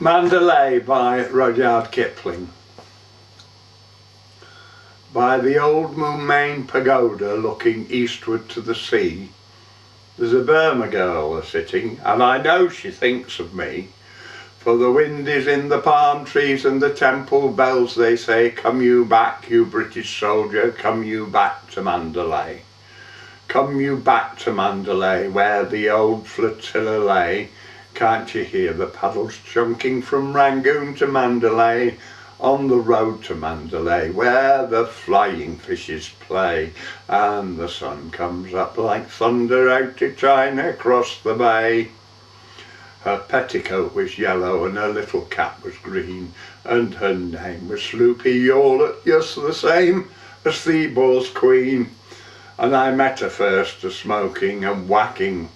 Mandalay by Rudyard Kipling. By the old Moon pagoda looking eastward to the sea, there's a Burma girl a-sitting, and I know she thinks of me. For the wind is in the palm trees and the temple bells, they say, come you back, you British soldier, come you back to Mandalay. Come you back to Mandalay, where the old flotilla lay. Can't you hear the paddles chunking from Rangoon to Mandalay? On the road to Mandalay, where the flying fishes play, and the sun comes up like thunder out to China across the bay. Her petticoat was yellow and her little cap was green, and her name was Sloopy Yawlet, just the same as Theobald's queen. And I met her first a-smoking and whacking,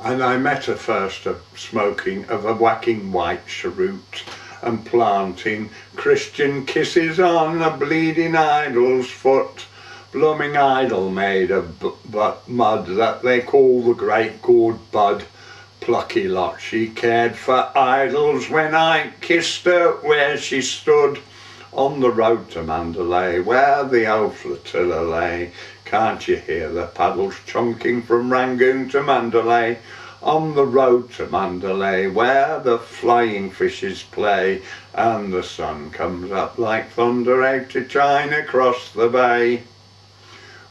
and I met her first a-smoking of a whacking white cheroot, and planting Christian kisses on a bleeding idol's foot. Blooming idol made of mud that they call the great gourd bud. Plucky lot, she cared for idols when I kissed her where she stood. On the road to Mandalay, where the old flotilla lay. Can't you hear the paddles chunking from Rangoon to Mandalay? On the road to Mandalay, where the flying fishes play, and the sun comes up like thunder out to China across the bay.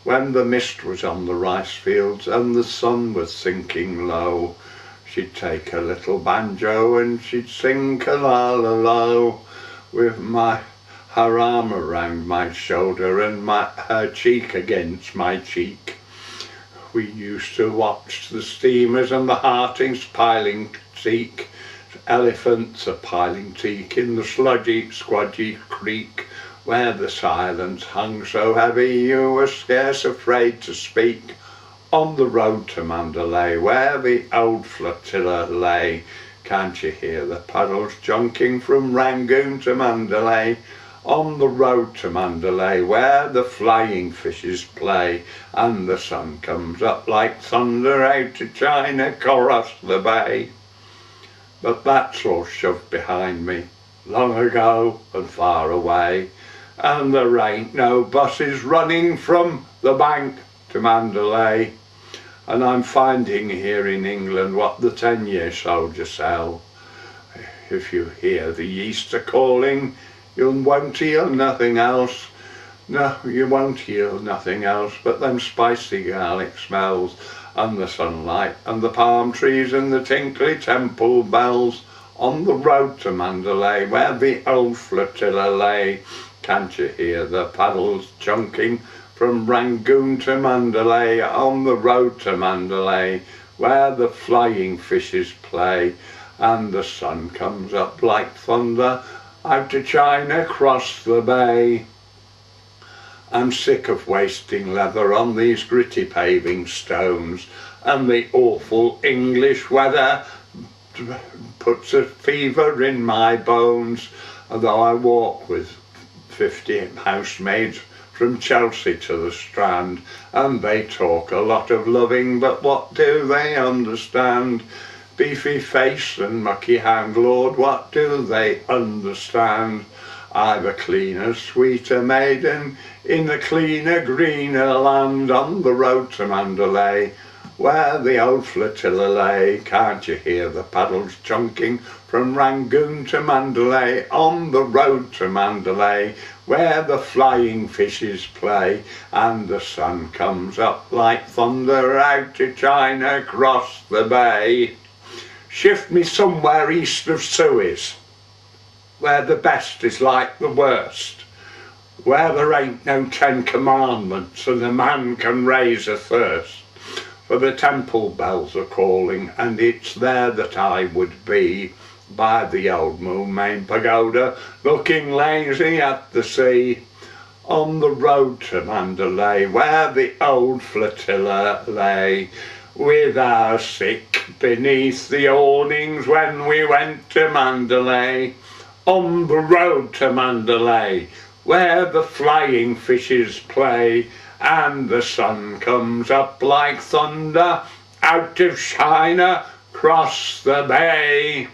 When the mist was on the rice fields and the sun was sinking low, she'd take a little banjo and she'd sing ka-la-la-lo, with her arm around my shoulder and her cheek against my cheek. We used to watch the steamers and the Hartings piling teak, elephants a-piling teak in the sludgy, squudgy creek, where the silence hung so heavy you were scarce afraid to speak. On the road to Mandalay, where the old flotilla lay. Can't you hear the paddles junking from Rangoon to Mandalay? On the road to Mandalay, where the flying fishes play, and the sun comes up like thunder out to China across the bay. But that's all shoved behind me, long ago and far away, and there ain't no buses running from the bank to Mandalay. And I'm finding here in England what the 10-year soldiers sell. If you hear the yeast a-calling, you won't hear nothing else. No, you won't hear nothing else but them spicy garlic smells, and the sunlight, and the palm trees, and the tinkly temple bells. On the road to Mandalay, where the old flotilla lay. Can't you hear the paddles chunking from Rangoon to Mandalay? On the road to Mandalay, where the flying fishes play, and the sun comes up like thunder out to China across the bay. I'm sick of wasting leather on these gritty paving stones, and the awful English weather puts a fever in my bones, although I walk with 50 housemaids from Chelsea to the Strand, and they talk a lot of loving, but what do they understand? Beefy face and mucky hand, Lord, what do they understand? I've a cleaner, sweeter maiden in the cleaner, greener land. On the road to Mandalay, where the old flotilla lay. Can't you hear the paddles chunking from Rangoon to Mandalay? On the road to Mandalay, where the flying fishes play, and the sun comes up like thunder out to China across the bay. Shift me somewhere east of Suez, where the best is like the worst, where there ain't no 10 commandments and a man can raise a thirst. For the temple bells are calling, and it's there that I would be, by the old Moon pagoda, looking lazy at the sea. On the road to Mandalay, where the old flotilla lay, with our sick beneath the awnings when we went to Mandalay. On the road to Mandalay, where the flying fishes play, and the sun comes up like thunder out of China cross the bay.